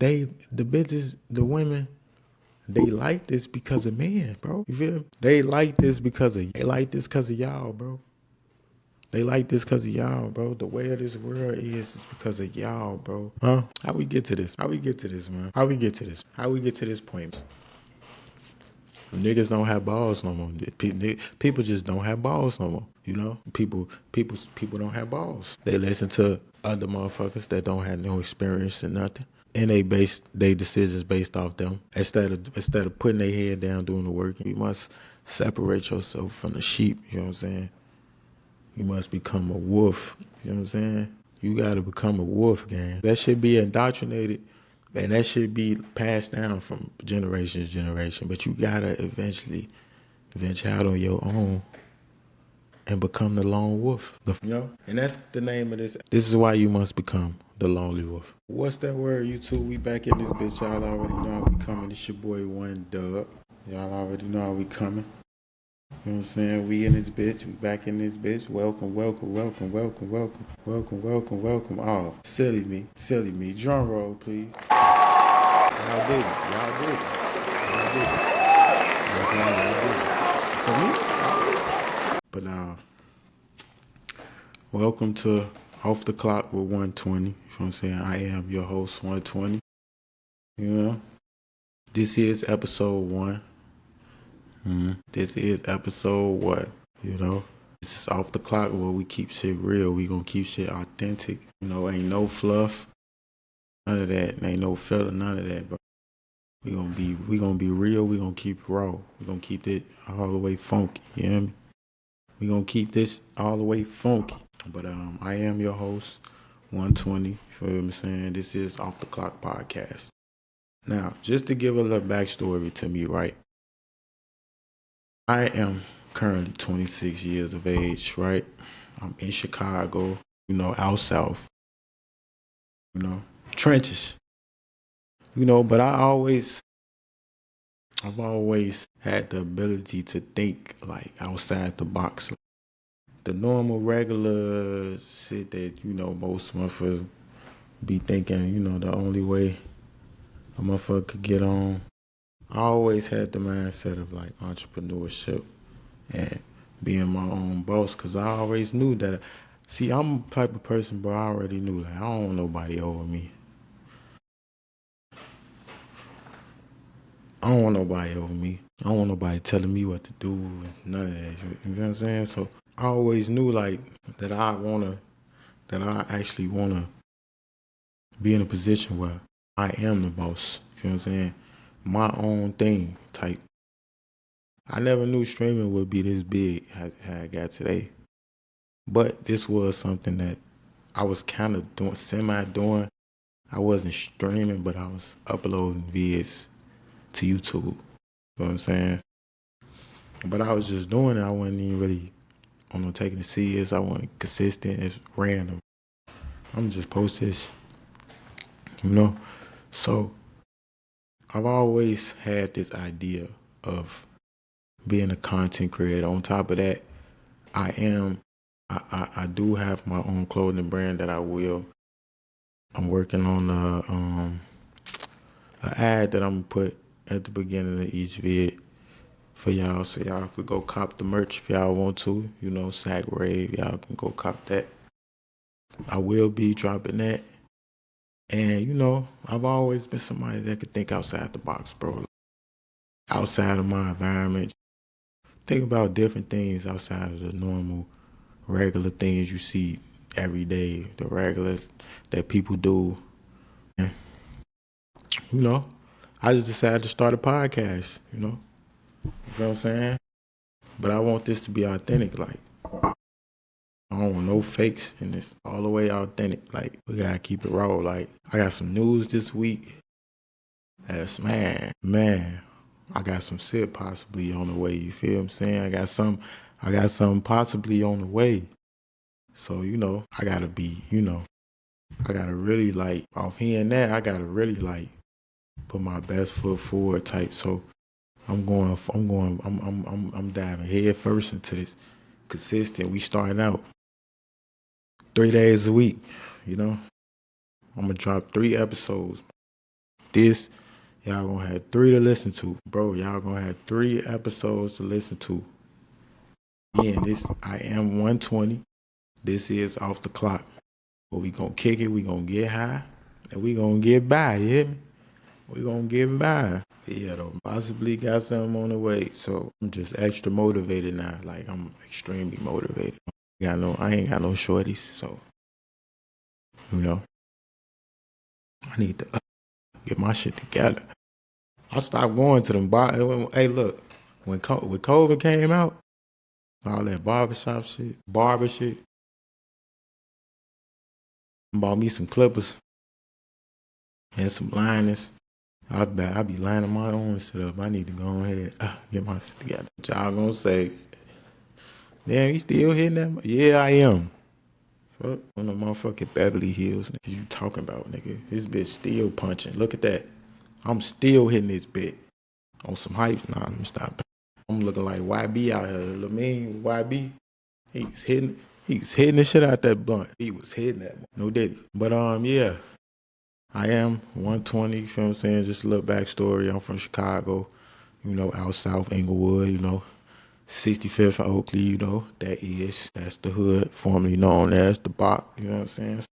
the bitches, the women, they like this because of men, bro. You feel me? They like this because of y'all, bro. They like this because of y'all, bro. The way of this world is because of y'all, bro. Huh? How we get to this? How we get to this, man? How we get to this? How we get to this point? Niggas don't have balls no more. People just don't have balls no more. You know, people don't have balls. They listen to other motherfuckers that don't have no experience and nothing, and they base their decisions based off them instead of putting their head down doing the work. You must separate yourself from the sheep. You know what I'm saying? You must become a wolf. You know what I'm saying? You got to become a wolf, gang. That should be indoctrinated, and that should be passed down from generation to generation. But you got to eventually venture out on your own and become the lone wolf. You know? And that's the name of this. This is why you must become the lonely wolf. What's that word, you two? We back in this bitch. Y'all already know how we coming. It's your boy, One Dub. Y'all already know how we coming. You know what I'm saying? We in this bitch. We back in this bitch. Welcome, welcome, welcome, welcome, welcome, welcome, welcome, welcome. Oh, silly me. Drum roll, please. Y'all did it. Y'all did it. Y'all did it. Y'all did it. For me? But welcome to Off the Clock with Onetwnty. You know what I'm saying? I am your host, Onetwnty. You know? This is episode 1. This is episode what? You know? This is Off the Clock where we keep shit real. We gonna keep shit authentic. You know, ain't no fluff. None of that. Ain't no filler, none of that, bro. We gonna be real, we gonna keep raw. We gonna keep it all the way funky. You hear me? We gonna keep this all the way funky. But I am your host, Onetwnty. You feel what I'm saying? This is Off the Clock Podcast. Now, just to give a little backstory to me, right? I am currently 26 years of age, right? I'm in Chicago, you know, out south, you know, trenches, you know, but I've always had the ability to think like outside the box. The normal, regular shit that, you know, most motherfuckers be thinking, you know, the only way a motherfucker could get on. I always had the mindset of like entrepreneurship and being my own boss, because I always knew that. See, I'm the type of person, bro, I already knew, like, I don't want nobody over me. I don't want nobody over me. I don't want nobody telling me what to do and none of that. You know what I'm saying? So I always knew, like, that I actually wanna be in a position where I am the boss. You know what I'm saying? My own thing type. I never knew streaming would be this big how I got today. But this was something that I was kind of doing, semi-doing. I wasn't streaming, but I was uploading vids to YouTube. You know what I'm saying? But I was just doing it. I wasn't even really taking it serious. I wasn't consistent. It's random. I'm just post this, you know? So I've always had this idea of being a content creator. On top of that, I do have my own clothing brand that I'm working on an ad that I'm gonna put at the beginning of each vid for y'all, so y'all could go cop the merch if y'all want to. You know, Sack Rave, y'all can go cop that. I will be dropping that. And, you know, I've always been somebody that could think outside the box, bro. Outside of my environment. Think about different things outside of the normal, regular things you see every day, the regulars that people do. And, you know, I just decided to start a podcast, you know? You feel what I'm saying? But I want this to be authentic, like. I don't want no fakes in this. All the way authentic. Like, we gotta keep it raw. Like, I got some news this week. That's, man, I got some shit possibly on the way. You feel what I'm saying? I got some possibly on the way. So, you know, I gotta really, like, off hearing that, I gotta really, like, put my best foot forward type. So I'm diving head first into this consistent. We starting out 3 days a week, you know? I'm gonna drop 3 episodes. this. Y'all gonna have 3 to listen to. Bro, y'all gonna have 3 episodes to listen to. Again, I am 120. This is Off the Clock. But we gonna kick it, we gonna get high, and we gonna get by, you hear me? We gonna get by. Yeah, though, possibly got something on the way. So I'm just extra motivated now. Like, I'm extremely motivated. I ain't got no shorties, so, I need to get my shit together. I stopped going to them bar. Hey, look, when COVID came out, all that barber shit, bought me some clippers and some liners. I be lining my own shit up. I need to go ahead get my shit together. Y'all gonna say, damn, you still hitting that? Yeah, I am. Fuck on the motherfucking Beverly Hills. Nigga, you talking about, nigga? This bitch still punching. Look at that. I'm still hitting this bit on some hype. Nah, I'm stop. I'm looking like YB out here. Lamine YB. He was hitting the shit out that blunt. He was hitting that. No diddy. But yeah. I am 120, you feel what I'm saying? Just a little backstory. I'm from Chicago, out south Inglewood, 65th and Oakley, that's the hood, formerly known as the Bach, you know what I'm saying?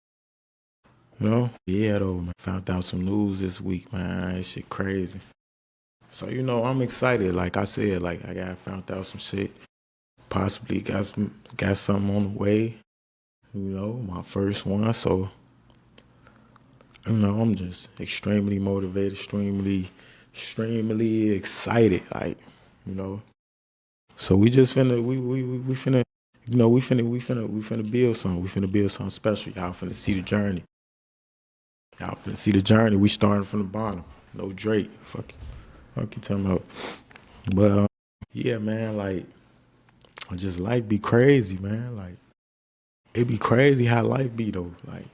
Yeah, though, man. Found out some news this week, man. That shit crazy. So, I'm excited. Like I said, like I found out some shit. Possibly got something on the way, my first one. So, I'm just extremely motivated, extremely excited. Like, So we just finna we finna we finna build something. We finna build something special. Y'all finna see the journey. We starting from the bottom. No Drake. Fuck you talking about. But yeah, man, like I just life be crazy, man. Like it be crazy how life be though. Like,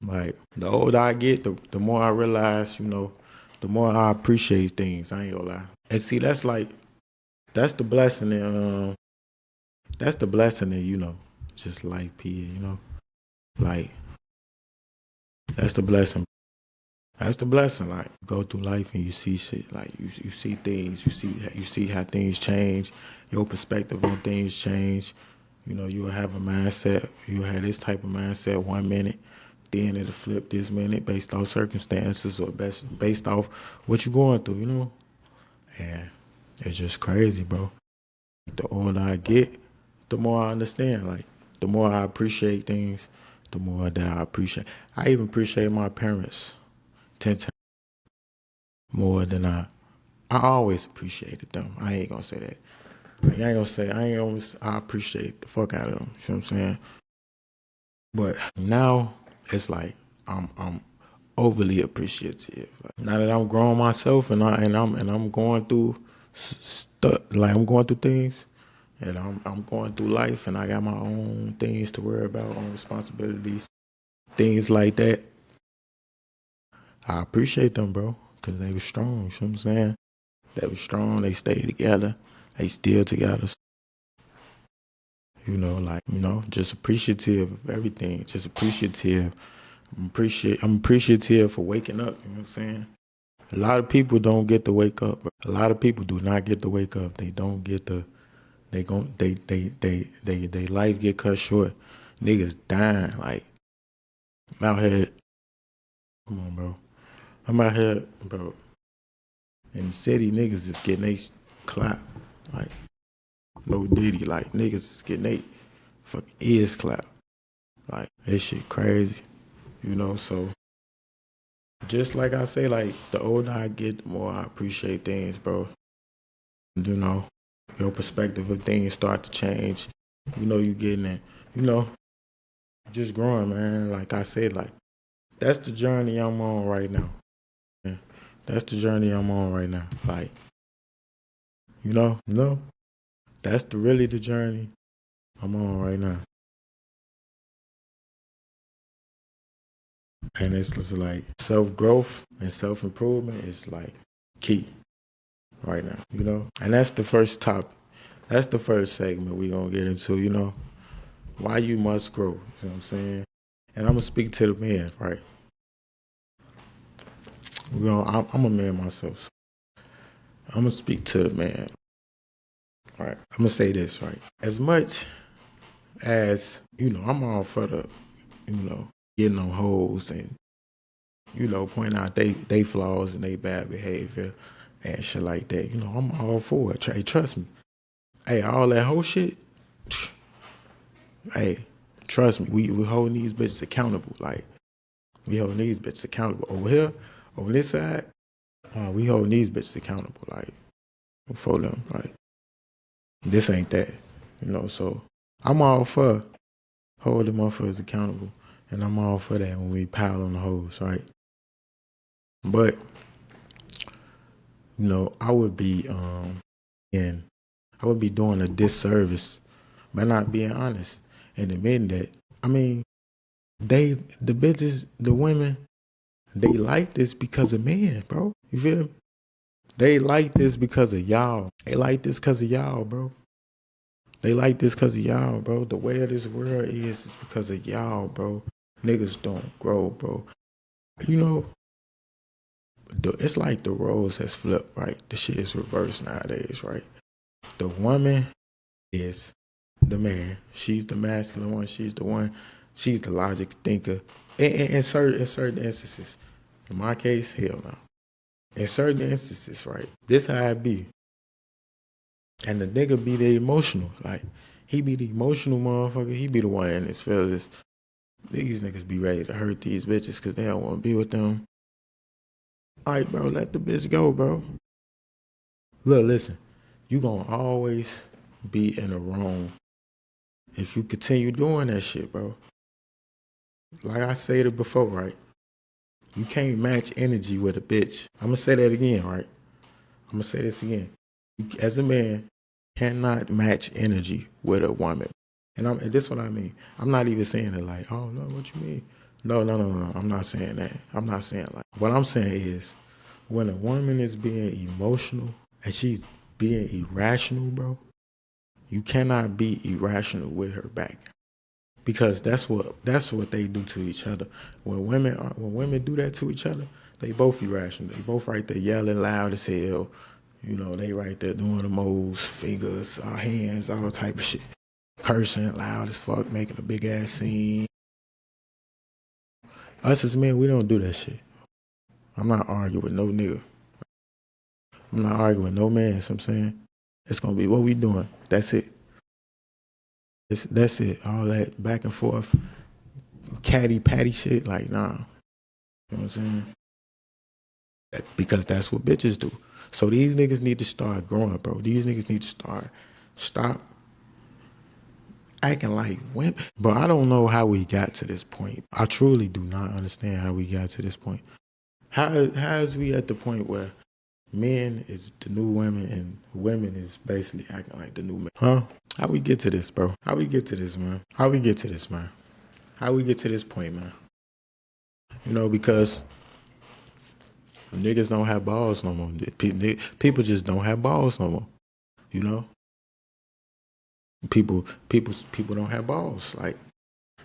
like the older I get, the more I realize, the more I appreciate things. I ain't gonna lie. And see, that's the blessing in just life, period. Like that's the blessing. That's the blessing. Like you go through life and you see shit. Like you see things. You see how things change. Your perspective on things change. You'll have a mindset. You'll have this type of mindset 1 minute. Then it'll flip this minute based off circumstances or based off what you're going through. And it's just crazy, bro. The older I get, the more I understand. Like the more I appreciate things, the more that I appreciate. I even appreciate my parents 10 times more than I always appreciated them. I ain't gonna say that. Like, I appreciate the fuck out of them. You know what I'm saying? But now it's like I'm overly appreciative. Like, now that I'm growing myself and I'm going through stuff, like I'm going through things, and I'm going through life, and I got my own things to worry about, own responsibilities, things like that. I appreciate them, bro, because they were strong. You know what I'm saying? They were strong. They stayed together. They still together. Just appreciative of everything. Just appreciative. I'm appreciative for waking up. You know what I'm saying? A lot of people don't get to wake up. A lot of people do not get to wake up. They don't get to. They life get cut short. Niggas dying. Like I'm out here. Come on, bro. I'm out here, bro. In the city, niggas is getting they clapped. Like no Diddy. Like niggas is getting they fucking ears clapped. Like that shit crazy. So just like I say, like the older I get, the more I appreciate things, bro. Your perspective of things start to change. You getting it. Just growing, man. Like I said, like that's the journey I'm on right now. Yeah. That's the journey I'm on right now. Like, that's really the journey I'm on right now. And it's just like self-growth and self-improvement is like key right now, And that's the first topic. That's the first segment we gonna get into, why you must grow. You know what I'm saying? And I'm gonna speak to the men, right? I'm a man myself. I'm gonna speak to the man. All right. I'm gonna say this right. As much as I'm all for the getting on hoes and point out they flaws and they bad behavior and shit like that. I'm all for it. Hey, trust me. Hey, all that whole shit. Hey, trust me. We holding these bitches accountable. Like we holding these bitches accountable over here, on this side. We holding these bitches accountable. Like for them. Like this ain't that. So I'm all for holding motherfuckers accountable, and I'm all for that when we pile on the hoes, right? But I would be and I would be doing a disservice by not being honest and admitting that. I mean, the bitches, the women, they like this because of men, bro. You feel me? They like this because of y'all. They like this because of y'all, bro. They like this because of y'all, bro. The way of this world is because of y'all, bro. Niggas don't grow, bro. You know, it's like the roles has flipped, right? The shit is reversed nowadays, right? The woman is the man. She's the masculine one. She's the one. She's the logic thinker. In certain instances, in my case, hell no. In certain instances, right? This how it be. And the nigga be the emotional. Like, he be the emotional motherfucker. He be the one in his feelings. These niggas be ready to hurt these bitches because they don't want to be with them. All right, bro, let the bitch go, bro. Look, listen. You gonna always be in the wrong if you continue doing that shit, bro. Like I said it before, right? You can't match energy with a bitch. I'm gonna say that again, right? I'm gonna say this again. You, as a man, cannot match energy with a woman. And this is what I mean. I'm not even saying it like, oh no, what you mean? No. I'm not saying that. I'm not saying like. What I'm saying is, when a woman is being emotional and she's being irrational, bro, you cannot be irrational with her back. Because that's what they do to each other. When women do that to each other, they both irrational. They both right there yelling loud as hell. They right there doing the most fingers, hands, all type of shit. Cursing loud as fuck, making a big ass scene. Us as men, we don't do that shit. I'm not arguing with no nigga. I'm not arguing with no man, you know what I'm saying? It's gonna be what we doing. That's it. That's it. All that back and forth, catty patty shit, like nah. You know what I'm saying? Because that's what bitches do. So these niggas need to start growing, bro. These niggas need to stop acting like women. Bro, I don't know how we got to this point. I truly do not understand how we got to this point. How is we at the point where men is the new women and women is basically acting like the new men? Huh? How we get to this, bro? How we get to this, man? How we get to this, man? How we get to this point, man? Because niggas don't have balls no more. People just don't have balls no more. You know, people don't have balls. Like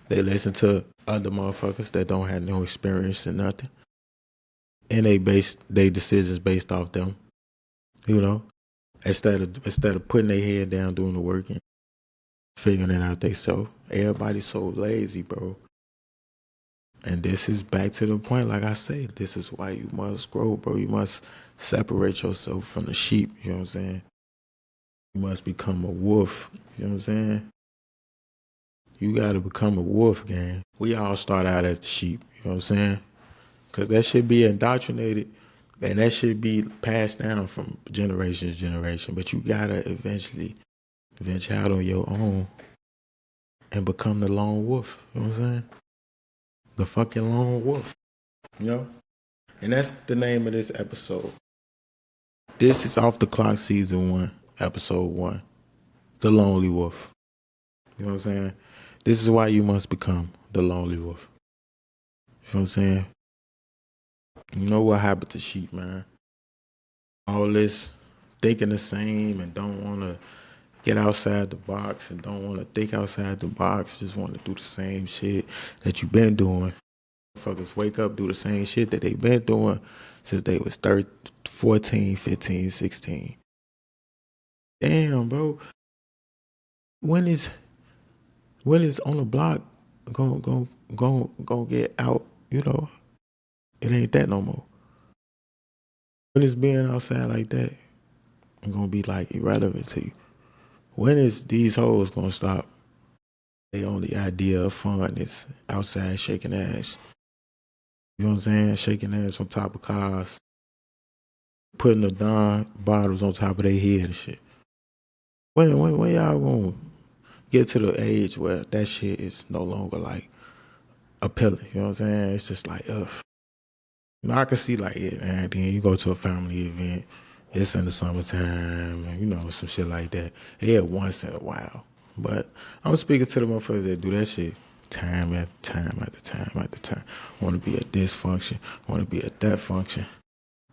they listen to other motherfuckers that don't have no experience and nothing, and they base their decisions based off them. Instead of putting their head down doing the work and figuring it out themselves. Everybody's so lazy, bro. And this is back to the point, like I say, this is why you must grow, bro. You must separate yourself from the sheep, you know what I'm saying? You must become a wolf, you know what I'm saying? You gotta become a wolf, gang. We all start out as the sheep, you know what I'm saying? Because that should be indoctrinated and that should be passed down from generation to generation. But you gotta eventually venture out on your own and become the lone wolf, you know what I'm saying? The fucking lone wolf, you know? And that's the name of this episode. This is Off the Clock Season 1, Episode 1. The Lonely Wolf. You know what I'm saying? This is why you must become the lonely wolf. You know what I'm saying? You know what happened to sheep, man? All this thinking the same and don't want to get outside the box and don't want to think outside the box. Just want to do the same shit that you've been doing. Motherfuckers wake up, do the same shit that they've been doing since they was 13, 14, 15, 16. Damn, bro. When is on the block gonna get out, you know, it ain't that no more. When is being outside like that gonna be like irrelevant to you? When is these hoes gonna stop? The only idea of fun is outside shaking ass. You know what I'm saying? Shaking ass on top of cars, putting the Don bottles on top of their head and shit. When y'all gonna get to the age where that shit is no longer like appealing? You know what I'm saying? It's just like, ugh. Now I can see like it, and then you go to a family event, it's in the summertime, and you know, some shit like that. Yeah, once in a while. But I'm speaking to the motherfuckers that do that shit time after time after time after time. Want to be at this function, want to be at that function.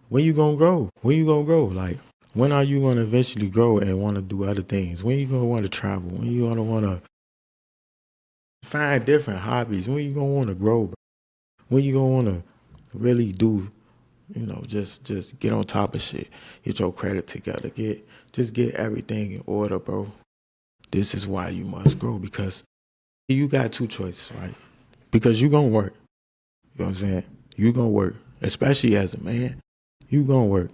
When you gonna grow? When you gonna grow? Like, when are you gonna eventually grow and want to do other things? When you gonna want to travel? When you gonna want to find different hobbies? When you gonna want to grow? Bro? When you gonna want to really do? You know, just get on top of shit. Get your credit together. Get everything in order, bro. This is why you must grow, because you got two choices, right? Because you gonna work. You know what I'm saying? You gonna work, especially as a man. You gonna work.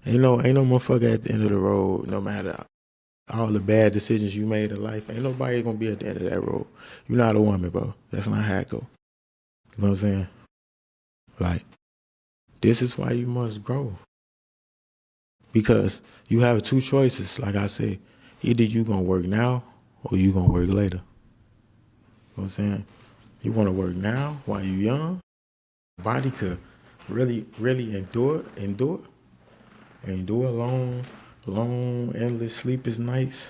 Ain't no motherfucker at the end of the road. No matter all the bad decisions you made in life, ain't nobody gonna be at the end of that road. You're not a woman, bro. That's not how it go. You know what I'm saying? Like, this is why you must grow. Because you have two choices, like I said. Either you gonna work now or you gonna work later. You know what I'm saying? You wanna work now while you young. Body could really endure long, endless sleepless nights.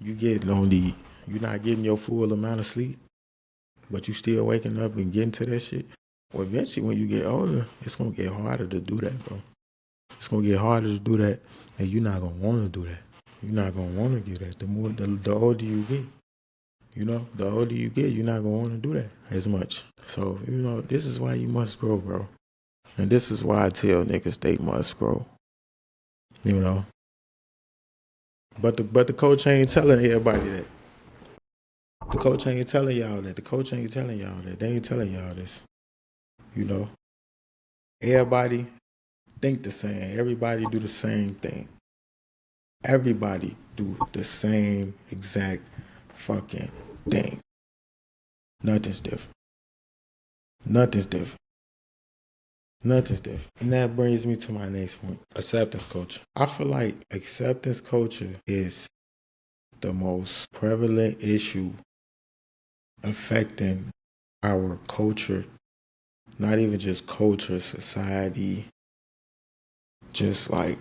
You're not getting your full amount of sleep, but you still waking up and getting to that shit. Well, eventually when you get older, it's gonna get harder to do that, bro. It's gonna get harder to do that, and you're not gonna want to do that. You're not gonna want to do that. The older you get, you know, the older you get, you're not gonna want to do that as much. So, you know, this is why you must grow, bro. And this is why I tell niggas they must grow. You know. But the coach ain't telling everybody that. The coach ain't telling y'all that. The coach ain't telling y'all that. They ain't telling y'all this. You know. Everybody think the same. Everybody do the same thing. Everybody do the same exact fucking thing. Nothing's different. Nothing's different. Nothing's different. And that brings me to my next point. Acceptance culture. I feel like acceptance culture is the most prevalent issue affecting our culture. Not even just culture, society, just like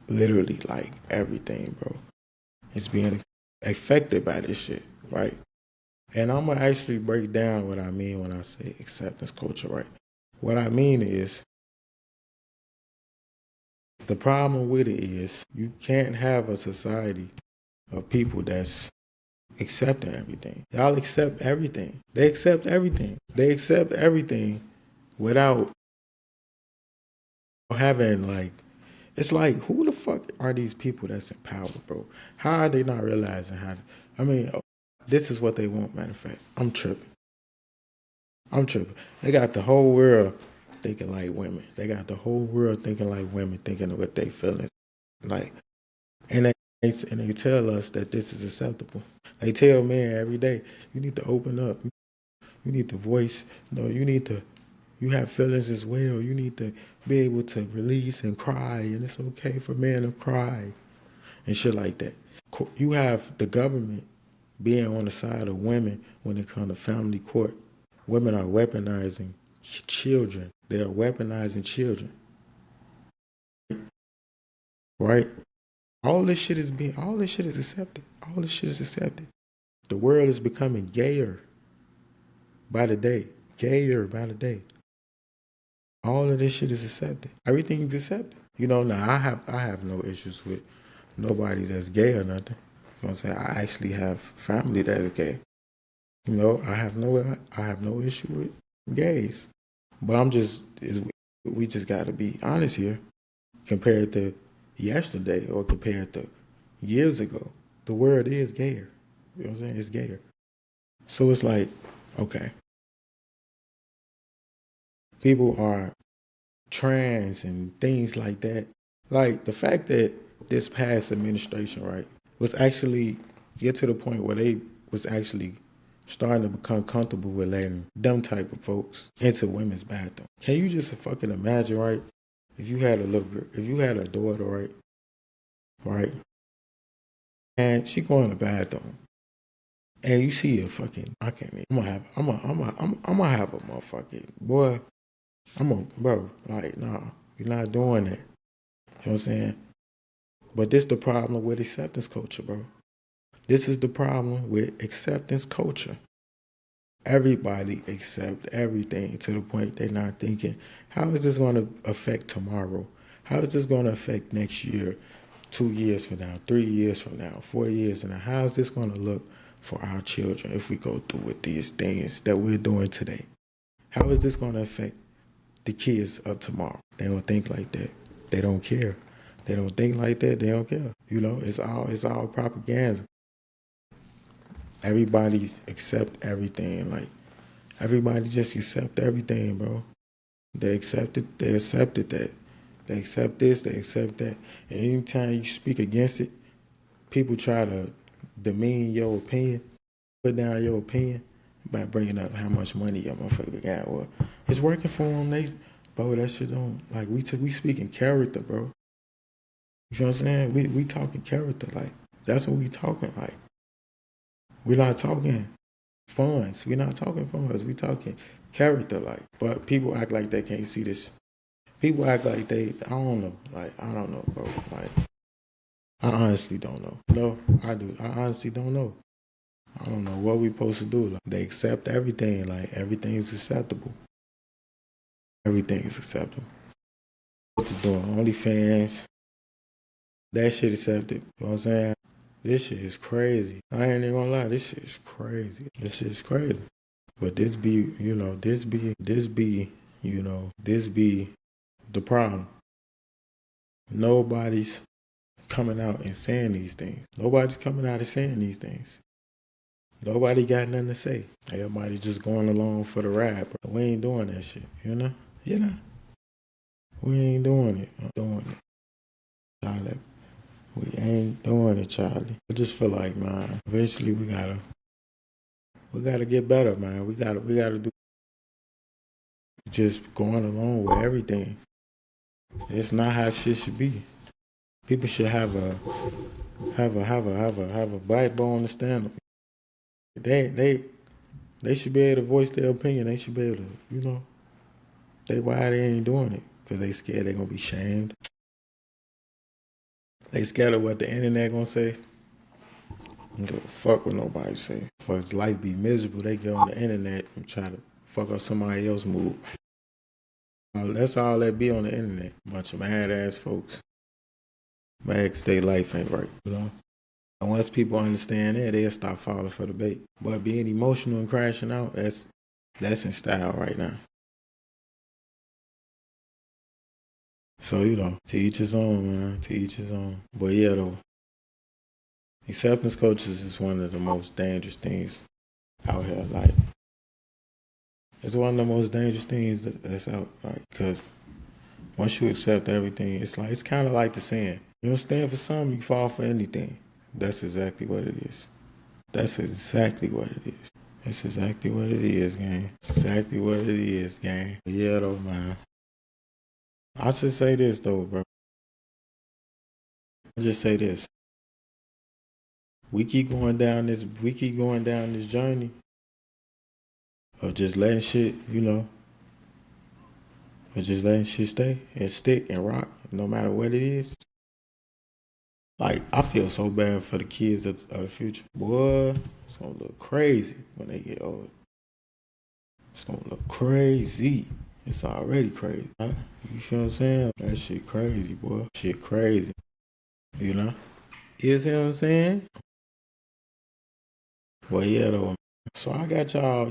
literally like everything, bro. It's being affected by this shit, right? And I'm gonna actually break down what I mean when I say acceptance culture, right? What I mean is, the problem with it is you can't have a society of people that's accepting everything. Y'all accept everything. They accept everything. They accept everything without having like, it's like, who the fuck are these people that's in power, bro? How are they not realizing how? I mean, this is what they want. Matter of fact, I'm tripping. They got the whole world thinking like women. They got the whole world thinking like women, thinking of what they feeling like, and they tell us that this is acceptable. They tell men every day, you need to open up. You need to voice. No, you have feelings as well. You need to be able to release and cry, and it's okay for men to cry and shit like that. You have the government being on the side of women when it comes to family court. Women are weaponizing children. They are weaponizing children, right? All this shit is accepted. All this shit is accepted. The world is becoming gayer by the day. Gayer by the day. All of this shit is accepted. Everything is accepted. You know, now I have no issues with nobody that's gay or nothing. You know what I'm saying? I actually have family that is gay. You know, I have no issue with gays. But I'm just We just got to be honest here. Compared to yesterday or compared to years ago, the world is gayer. You know what I'm saying? It's gayer. So it's like, okay, people are trans and things like that. Like the fact that this past administration, right, was actually get to the point where they was actually starting to become comfortable with letting them type of folks into women's bathroom. Can you just fucking imagine, right? If you had a little girl, if you had a daughter, right, and she go in the bathroom, and you see a fucking, I can't even, I'm gonna have a motherfucking boy. Bro, like, nah, you're not doing that. You know what I'm saying? But this the problem with acceptance culture, bro. This is the problem with acceptance culture. Everybody accept everything to the point they're not thinking, how is this going to affect tomorrow? How is this going to affect next year, 2 years from now, 3 years from now, 4 years from now? How is this going to look for our children if we go through with these things that we're doing today? How is this going to affect the kids of tomorrow? They don't think like that. They don't care. They don't think like that. They don't care. You know, it's all propaganda. Everybody's accept everything. Like everybody just accept everything, bro. They accepted that. They accept this, they accept that. And anytime you speak against it, people try to demean your opinion, put down your opinion by bringing up how much money your motherfucker got. Well, it's working for them. Bro, that shit don't, like, we speaking character, bro. You know what I'm saying? We talking character, like, that's what we talking, like. We're not talking funds. We're not talking funds. We talking character, like. But people act like they can't see this. People act like I don't know. Like, I don't know, bro. Like, I honestly don't know. No, I do. I honestly don't know. I don't know what we supposed to do. Like, they accept everything. Like, everything is acceptable. Everything is acceptable. What to do? OnlyFans, that shit accepted. You know what I'm saying? This shit is crazy. I ain't even gonna lie. This shit is crazy. This shit is crazy. But this be, this be the problem. Nobody's coming out and saying these things. Nobody's coming out and saying these things. Nobody got nothing to say. Everybody just going along for the ride. Bro. We ain't doing that shit, you know? We ain't doing it. I'm doing it, Charlie. We ain't doing it, Charlie. I just feel like, man, eventually we gotta get better, man. We gotta do just going along with everything. It's not how shit should be. People should have a backbone to stand up. They should be able to voice their opinion. They should be able to, why they ain't doing it? Because they scared they gonna be shamed. They scared of what the internet gonna say. Don't give a fuck what nobody say. For his life be miserable, they get on the internet and try to fuck up somebody else's mood. That's all that be on the internet. Bunch of mad ass folks. Mad 'cause their life ain't right, And once people understand that, they'll stop falling for the bait. But being emotional and crashing out, that's in style right now. So, to each his own, man. To each his own. But yeah, though, acceptance coaches is one of the most dangerous things out here. Like, it's one of the most dangerous things that's out. Like, because once you accept everything, it's kind of like the saying, you don't stand for something, you fall for anything. That's exactly what it is. That's exactly what it is. That's exactly what it is, gang. That's exactly what it is, gang. But yeah, though, man. I should say this, though, bro. I just say this. We keep going down this journey of just letting shit, of just letting shit stay and stick and rock, no matter what it is. Like, I feel so bad for the kids of the future. Boy, it's gonna look crazy when they get old. It's gonna look crazy. It's already crazy. Huh? You feel what I'm saying? That shit crazy, boy. Shit crazy. You know? You see what I'm saying? Well, yeah, though. So I got y'all,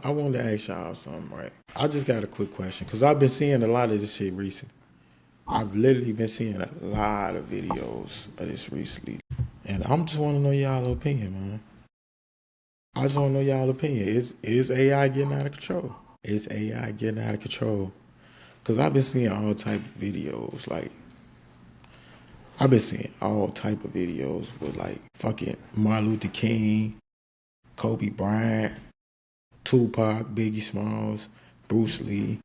I wanted to ask y'all something, right? I just got a quick question because I've been seeing a lot of this shit recently. I've literally been seeing a lot of videos of this recently. And I'm just want to know y'all opinion, man. I just want to know y'all opinion. Is AI getting out of control? Is AI getting out of control? Because I've been seeing all type of videos. Like, I've been seeing all type of videos with, like, fucking Martin Luther King, Kobe Bryant, Tupac, Biggie Smalls, Bruce Lee.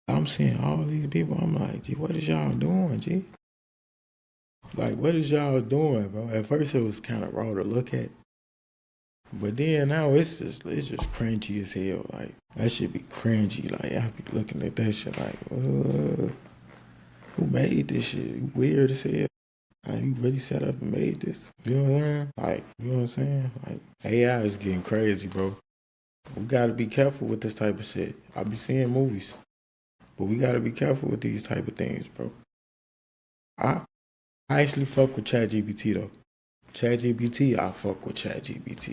I'm seeing all these people. I'm like, gee, what is y'all doing, G? Like, what is y'all doing, bro? At first, it was kind of raw to look at. But then now it's just cringy as hell. Like, that shit be cringy. Like, I be looking at that shit like, who made this shit? Weird as hell. Like, you really set up and made this? You know what I'm saying? Like, you know what I'm saying? Like, AI is getting crazy, bro. We gotta be careful with this type of shit. I be seeing movies, but we gotta be careful with these type of things, bro. I I actually fuck with ChatGPT though. ChatGPT, I fuck with ChatGPT.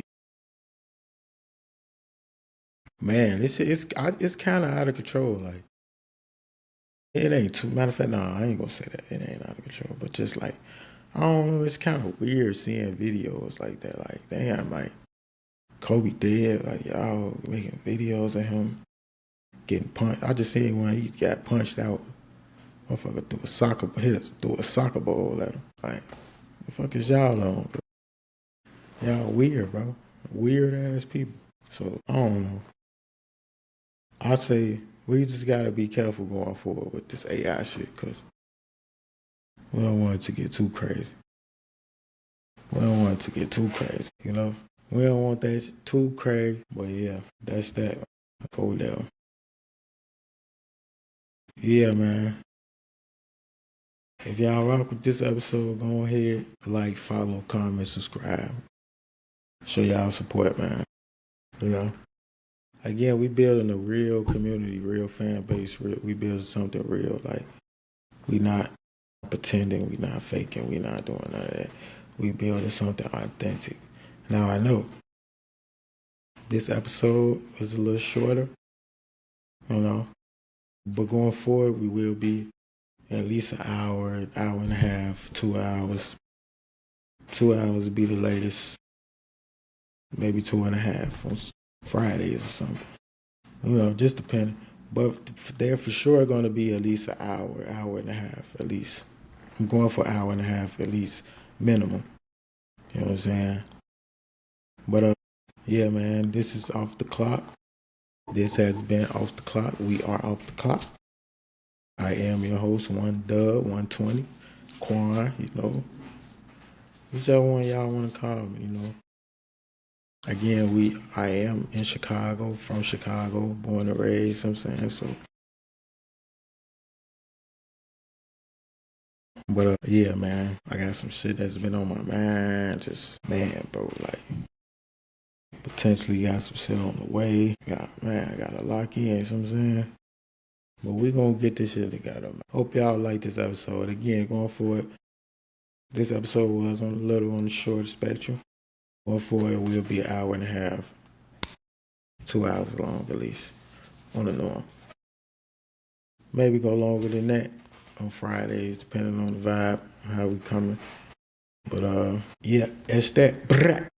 Man, it's kind of out of control. Like, it ain't too. Matter of fact, nah, I ain't gonna say that. It ain't out of control, but just like, I don't know. It's kind of weird seeing videos like that. Like, damn, like Kobe dead. Like, y'all making videos of him getting punched. I just seen when he got punched out. Motherfucker threw a soccer ball at him. Like, the fuck is y'all on? Y'all weird, bro. Weird ass people. So I don't know. I say we just gotta be careful going forward with this AI shit, cause we don't want it to get too crazy. We don't want it to get too crazy, you know? We don't want that too crazy. But yeah, that's that. Go down. Yeah, man. If y'all rock with this episode, go ahead, like, follow, comment, subscribe. Show y'all support, man. You know? Again, we building a real community, real fan base. We building something real. Like, we not pretending, we not faking, we not doing none of that. We building something authentic. Now I know this episode was a little shorter, you know, but going forward we will be at least an hour and a half, 2 hours. 2 hours would be the latest, maybe 2.5 on Fridays or something. You know, just depending. But they're for sure going to be at least an hour and a half at least. I'm going for an hour and a half at least minimum. You know what I'm saying? But yeah, man, this is Off the Clock. This has been Off the Clock. We are Off the Clock. I am your host, Onetwnty, Quan, you know. Whichever one y'all want to call me, you know. Again, I am in Chicago, from Chicago, born and raised, you know what I'm saying? So, but yeah, man, I got some shit that's been on my mind. Just, man, bro, like, potentially got some shit on the way. I gotta lock in, you know what I'm saying? But we gonna get this shit together, man. Hope y'all like this episode. Again, going for it. This episode was a little on the short spectrum. Going for it will be an hour and a half, 2 hours long at least, on the norm. Maybe go longer than that on Fridays, depending on the vibe, how we coming. But yeah, that's that.